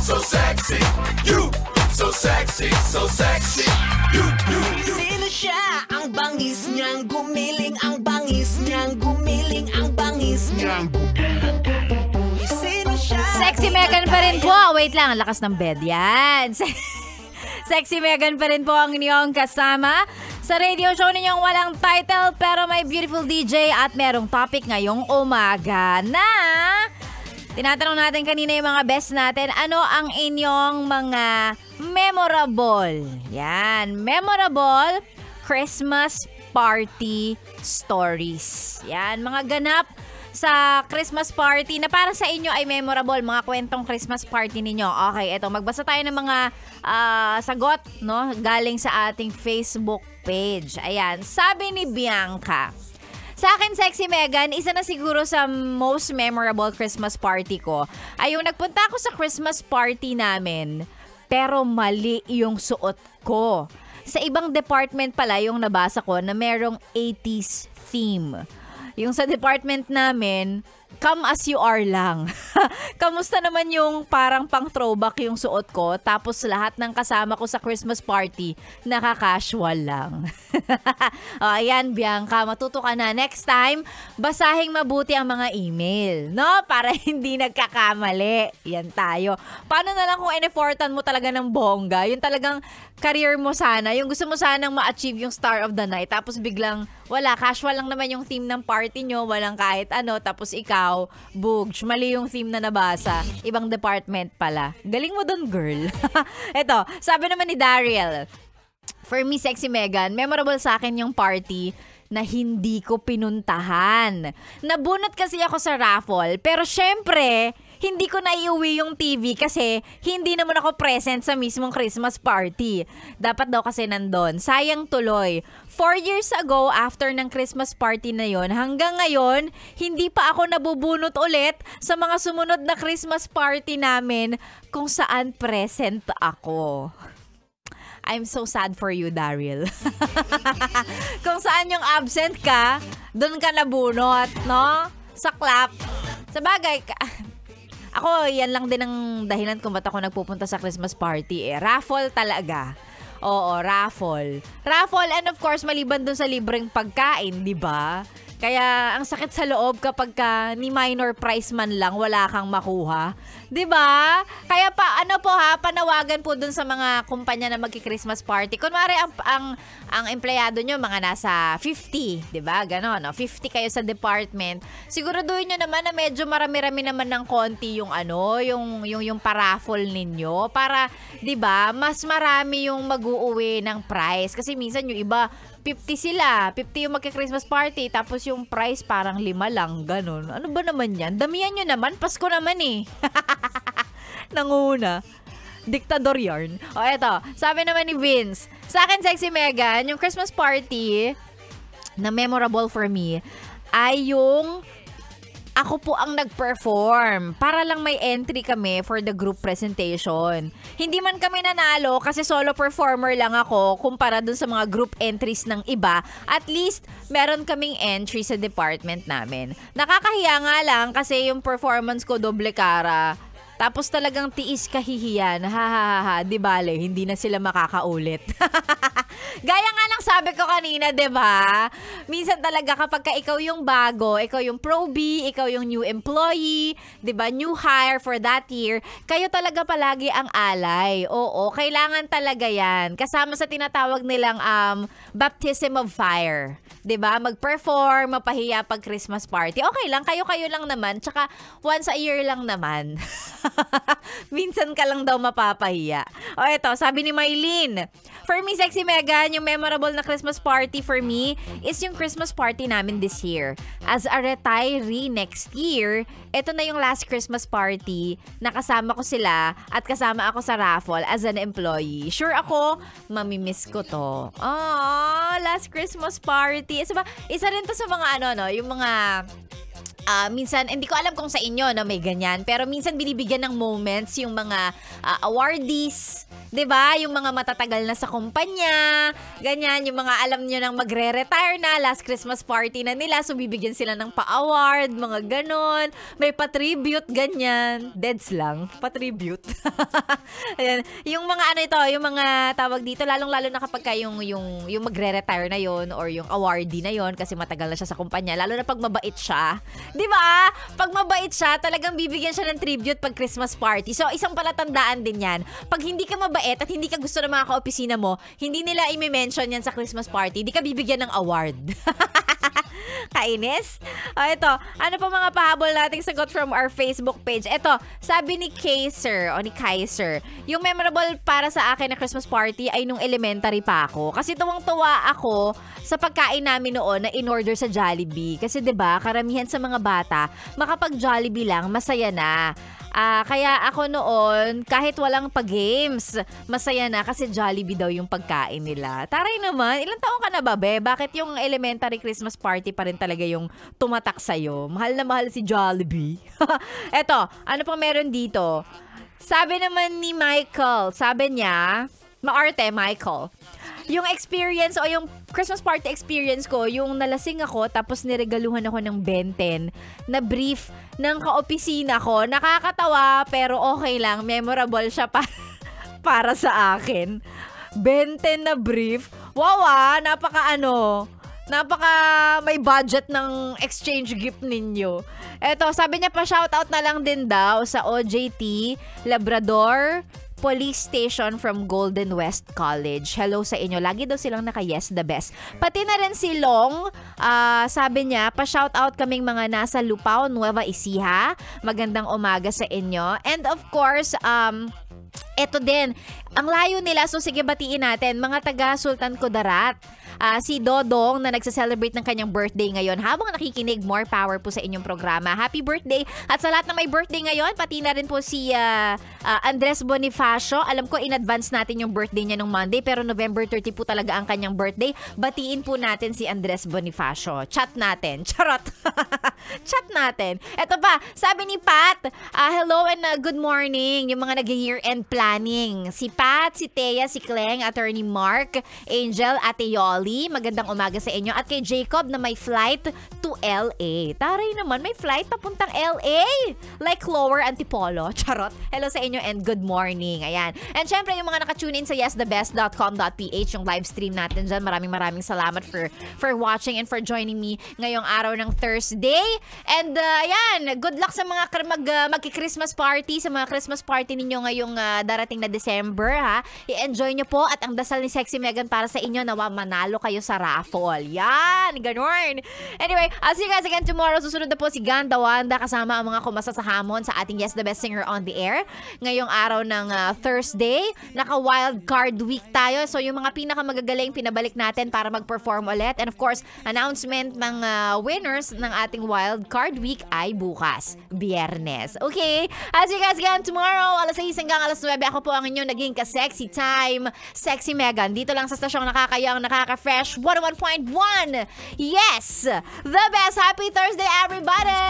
so sexy. You, so sexy, so sexy. You. Sino siya? Ang bangis niyang gumiling, ang bangis niyang gumiling, ang bangis niyang gumiling. Sino siya? Sexy Megan pa rin po. Wait lang, ang lakas ng bed yan. Sexy Megan pa rin po ang inyong kasama sa radio show ninyong walang title pero may beautiful DJ at merong topic ngayong umaga na tinatanong natin kanina yung mga best natin. Ano ang inyong mga memorable? Yan, memorable Christmas party stories. Yan, mga ganap sa Christmas party na para sa inyo ay memorable, mga kwentong Christmas party ninyo. Okay, eto, magbasa tayo ng mga sagot, no, galing sa ating Facebook page. Ayan, sabi ni Bianca, sa akin, Sexy Megan, isa na siguro sa most memorable Christmas party ko ay yung nagpunta ako sa Christmas party namin pero mali yung suot ko. Sa ibang department pala yung nabasa ko na merong 80s theme. Yung sa department namin, come as you are lang. Kamusta naman yung parang pang throwback yung suot ko, tapos lahat ng kasama ko sa Christmas party, naka-casual lang. O, ayan, Bianca, matuto ka na. Next time, basahing mabuti ang mga email, no? Para hindi nagkakamali. Yan tayo. Paano na lang kung in-effortan mo talaga ng bongga? Yung talagang career mo sana, yung gusto mo sanang ma-achieve yung star of the night, tapos biglang wala, casual lang naman yung theme ng party nyo, walang kahit ano, tapos ikaw, bugj, mali yung theme na nabasa, ibang department pala. Galing mo dun, girl. Eto, sabi naman ni Daryl, for me, Sexy Megan, memorable sa akin yung party na hindi ko pinuntahan. Nabunot kasi ako sa raffle, pero syempre, hindi ko naiuwi yung TV kasi hindi naman ako present sa mismong Christmas party. Dapat daw kasi nandun. Sayang tuloy. 4 years ago, after ng Christmas party na yon, hanggang ngayon, hindi pa ako nabubunot ulit sa mga sumunod na Christmas party namin kung saan present ako. I'm so sad for you, Daryl. Kung saan yung absent ka, doon ka nabunot, no? Sa clap. Sa bagay, ako, yan lang din ang dahilan kung ba't ako nagpupunta sa Christmas party. Raffle talaga. Oo, raffle. Raffle, and of course, maliban dun sa libreng pagkain, di ba? Kaya ang sakit sa loob kapag ni minor prize man lang wala kang makuha. 'Di ba? Kaya panawagan po dun sa mga kumpanya na magki-Christmas party. Kunwari ang empleyado nyo mga nasa 50, 'di ba? Ganon, no? 50 kayo sa department. Siguraduhin nyo naman na medyo marami-rami naman ng konti yung yung paraffle ninyo para 'di ba? Mas marami yung mag-uuwi ng prize kasi minsan yung iba 50 sila. 50 yung magka-Christmas party. Tapos yung price parang 5 lang. Ganun. Ano ba naman yan? Damihan nyo naman. Pasko naman eh. Nanguna. Diktador yarn. O eto. Sabi naman ni Vince. Sa akin, Sexy Megan, yung Christmas party na memorable for me ay yung ako po ang nag-perform para lang may entry kami for the group presentation. Hindi man kami nanalo kasi solo performer lang ako kumpara dun sa mga group entries ng iba. At least, meron kaming entry sa department namin. Nakakahiya nga lang kasi yung performance ko doble cara. Tapos talagang tiis kahihiyan. Ha, di bale, hindi na sila makakaulit. Gaya nga lang sabi ko kanina, di ba? Minsan talaga kapag ikaw yung bago, ikaw yung pro-B, ikaw yung new employee, di ba? New hire for that year, kayo talaga palagi ang alay. Oo, kailangan talaga yan. Kasama sa tinatawag nilang baptism of fire. 'Di ba? Mag-perform, mapahiya pag Christmas party. Okay lang, kayo-kayo lang naman. Tsaka once a year lang naman. Minsan ka lang daw mapapahiya. O eto, sabi ni Maylene, for me, Sexy Megan, yung memorable na Christmas party for me is yung Christmas party namin this year. As a retiree next year, ito na yung last Christmas party na kasama ko sila at kasama ako sa raffle as an employee. Sure ako, mamimiss ko to. Oh, last Christmas party. Isa rin to sa mga yung mga minsan, hindi ko alam kung sa inyo na may ganyan, pero minsan binibigyan ng moments yung mga awardees, 'di ba? Yung mga matatagal na sa kumpanya, ganyan, yung mga alam nyo nang magre-retire na, last Christmas party na nila, so bibigyan sila ng pa-award, mga ganon. May pa-tribute, ganyan. Deads lang, pa-tribute. Ayan. Yung mga ano ito, yung mga tawag dito, lalong-lalo na kapag yung magre-retire na yon or yung awardee na yon kasi matagal na siya sa kumpanya, lalo na pag mabait siya. 'Di ba? Pag mabait siya, talagang bibigyan siya ng tribute pag Christmas party. So, isang palatandaan din 'yan. Pag hindi ka mabait at hindi ka gusto ng mga kaopisina mo, hindi nila i-mention 'yan sa Christmas party. Hindi ka bibigyan ng award. Kainis? Ito, ano pa mga pahabol nating sagot from our Facebook page? Ito, sabi ni Kaiser, yung memorable para sa akin na Christmas party ay nung elementary pa ako. Kasi tuwang-tuwa ako sa pagkain namin noon na in-order sa Jollibee. Kasi 'di ba, karamihan sa mga bata, makapag-Jollibee lang, masaya na. Kaya ako noon, kahit walang pa-games, masaya na kasi Jollibee daw yung pagkain nila. Taray naman, ilang taon ka na ba, be? Bakit yung elementary Christmas party pa rin talaga yung tumatak sa'yo? Mahal na mahal si Jollibee. Eto, ano pang meron dito? Sabi naman ni Michael, sabi niya, maarte Michael, yung experience o yung Christmas party experience ko, yung nalasing ako tapos niregaluhan ako ng Ben 10 na brief ng kaopisina ko. Nakakatawa pero okay lang. Memorable siya para sa akin. Ben 10 na brief. Wow, napaka may budget ng exchange gift ninyo. Eto, sabi niya pa shoutout na lang din daw sa OJT Labrador Police Station from Golden West College. Hello sa inyo. Lagi daw silang naka-yes the best. Pati na rin si Long, sabi niya, pa-shoutout kaming mga nasa Lupao, Nueva Ecija. Magandang umaga sa inyo. And of course, eto din, ang layo nila, so sige batiin natin, mga taga Sultan Kudarat. Si Dodong na nagsa-celebrate ng kanyang birthday ngayon. Habang nakikinig, more power po sa inyong programa. Happy birthday! At sa lahat na may birthday ngayon, pati na rin po si Andres Bonifacio. Alam ko in advance natin yung birthday niya nung Monday, pero November 30 po talaga ang kanyang birthday. Batiin po natin si Andres Bonifacio. Chat natin. Charot! Chat natin. Eto pa, sabi ni Pat, hello and good morning. Yung mga nag-year-end planning. Si Pat, si Thea, si Kleng, Attorney Mark, Angel, Ate Yoli. Magandang umaga sa inyo. At kay Jacob na may flight to LA. Taray naman, may flight papuntang LA. Like Lower Antipolo. Charot. Hello sa inyo and good morning. Ayan. And syempre, yung mga nakatune in sa yesthebest.com.ph, yung live stream natin dyan. Maraming salamat for watching and for joining me ngayong araw ng Thursday. And ayan, good luck sa mga magki-Christmas party, sa mga Christmas party ninyo ngayong darating na December, ha. I-enjoy nyo po at ang dasal ni Sexy Megan para sa inyo, nawa manalo kayo sa raffle. Yan, ganun. Anyway, I'll see you guys again tomorrow. Susunod na po si Ganda Wanda kasama ang mga kumasa sa hamon sa ating Yes the Best Singer on the Air. Ngayong araw ng Thursday, naka-wild card week tayo. So yung mga pinakamagagaling pinabalik natin para mag-perform ulit. And of course, announcement ng winners ng ating wild card week ay bukas, Biyernes. Okay? I'll see you guys again tomorrow. Alas 6 hanggang alas 9. Ako po ang inyong naging ka-sexy time, Sexy Megan. Dito lang sa stasyong nakakayang, nakaka-fresh 101.1. Yes! The best! Happy Thursday, everybody!